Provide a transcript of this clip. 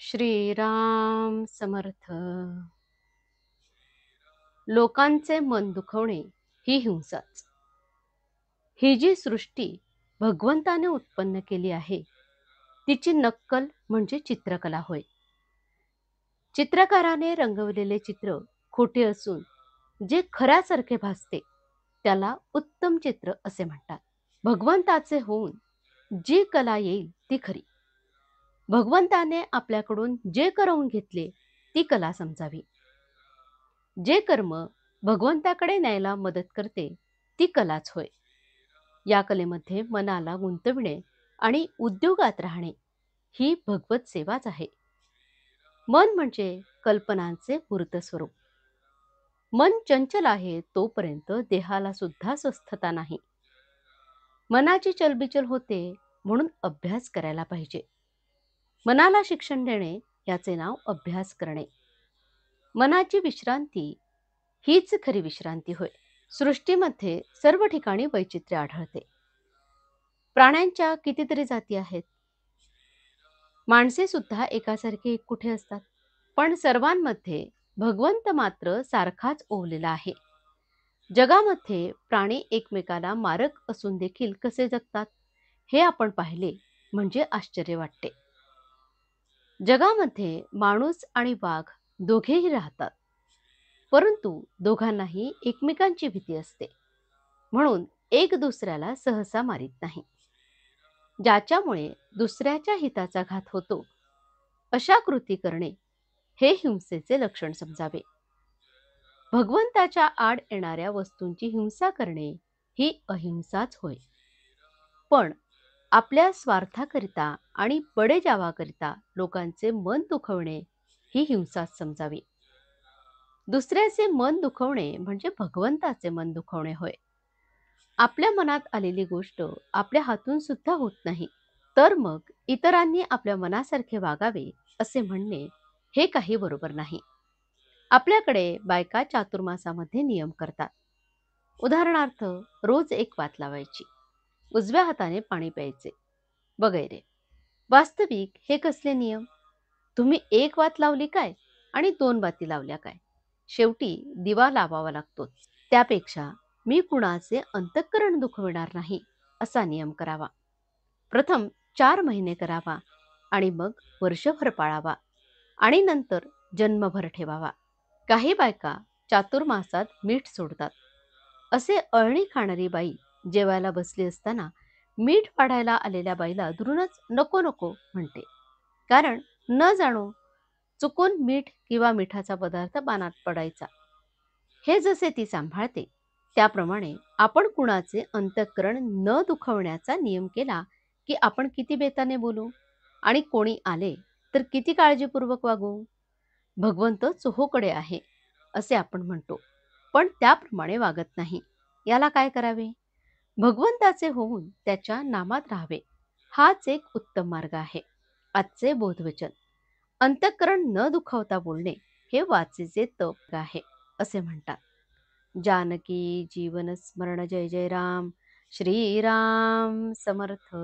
श्रीराम समर्थ. लोकांचे मन दुखवणे ही हिंसाच. ही जी सृष्टी भगवंताने उत्पन्न केली आहे, तिची नक्कल म्हणजे चित्रकला होय. चित्रकाराने रंगवलेले चित्र खोटे असून जे खऱ्यासारखे भासते त्याला उत्तम चित्र असे म्हणतात. भगवंताचे होऊन जी कला येईल ती खरी. भगवंताने आपल्याकडून जे करवून घेतले ती कला समजावी. जे कर्म भगवंताकडे न्यायला मदत करते ती कलाच होय. या कलेमध्ये मनाला गुंतविणे आणि उद्योगात राहणे ही भगवत सेवाच आहे. मन म्हणजे कल्पनांचे मूर्त स्वरूप. मन चंचल आहे तोपर्यंत देहाला सुद्धा स्वस्थता नाही. मनाची चलबिचल होते म्हणून अभ्यास करायला पाहिजे. मनाला शिक्षण देणे याचे नाव अभ्यास करणे. मनाची विश्रांती हीच खरी विश्रांती होय. सृष्टीमध्ये सर्व ठिकाणी वैचित्र्य आढळते. प्राण्यांच्या कितीतरी जाती आहेत. माणसे सुद्धा एकासारखे कुठे असतात, पण सर्वांमध्ये भगवंत मात्र सारखाच ओवलेला आहे. जगामध्ये प्राणी एकमेकाला मारक असून देखील कसे जगतात हे आपण पाहिले म्हणजे आश्चर्य वाटते. जगामध्ये माणूस आणि वाघ दोघेही राहतात, परंतु दोघांनाही एकमेकांची भीती असते, म्हणून एक दुसऱ्याला सहसा मारित नाही. ज्याच्यामुळे दुसऱ्याच्या हिताचा घात होतो अशा कृती करणे हे हिंसेचे लक्षण समजावे. भगवंताच्या आड येणाऱ्या वस्तूंची हिंसा करणे ही अहिंसाच होय. पण आपल्या स्वार्थाकरिता आणि बडेजावाकरिता लोकांचे मन दुखवणे ही हिंसाच समजावी. दुसऱ्याचे मन दुखवणे म्हणजे भगवंताचे मन दुखवणे होय. आपल्या मनात आलेली गोष्ट आपल्या हातून सुद्धा होत नाही, तर मग इतरांनी आपल्या मनासारखे वागावे असे म्हणणे हे काही बरोबर नाही. आपल्याकडे बायका चातुर्मासामध्ये नियम करतात. उदाहरणार्थ, रोज एक वात लावायची, उजव्या हाताने पाणी प्यायचे वगैरे. वास्तविक हे कसले नियम? तुम्ही एक वात लावली काय आणि दोन वाती लावल्या काय? शेवटी दिवा लावावा लागतोच. त्यापेक्षा मी कुणाचे अंतःकरण दुखविणार नाही असा नियम करावा. प्रथम 4 महिने करावा आणि मग वर्षभर पाळावा आणि नंतर जन्मभर ठेवावा. काही बायका चातुर्मासात मीठ सोडतात. असे अळणी खाणारी बाई जेवायला बसली असताना मीठ पाडायला आलेल्या बाईला दुरूनच नको नको म्हणते, कारण न जाणो चुकून मीठ किंवा मिठाचा पदार्थ पानात पडायचा. हे जसे ती सांभाळते त्याप्रमाणे आपण कुणाचे अंतःकरण न दुखवण्याचा नियम केला की आपण किती बेताने बोलू आणि कोणी आले तर किती काळजीपूर्वक वागू. भगवंत चोहोकडे आहे असे आपण म्हणतो, पण त्याप्रमाणे वागत नाही. याला काय करावे? भगवंताचे होऊन त्याच्या नामात राहावे हाच एक उत्तम मार्ग आहे. आजचे बोधवचन अंतःकरण न दुखावता बोलणे हे वाचेचे तप आहे असे म्हणतात. जानकी जीवन स्मरण जय जय राम. श्रीराम समर्थ.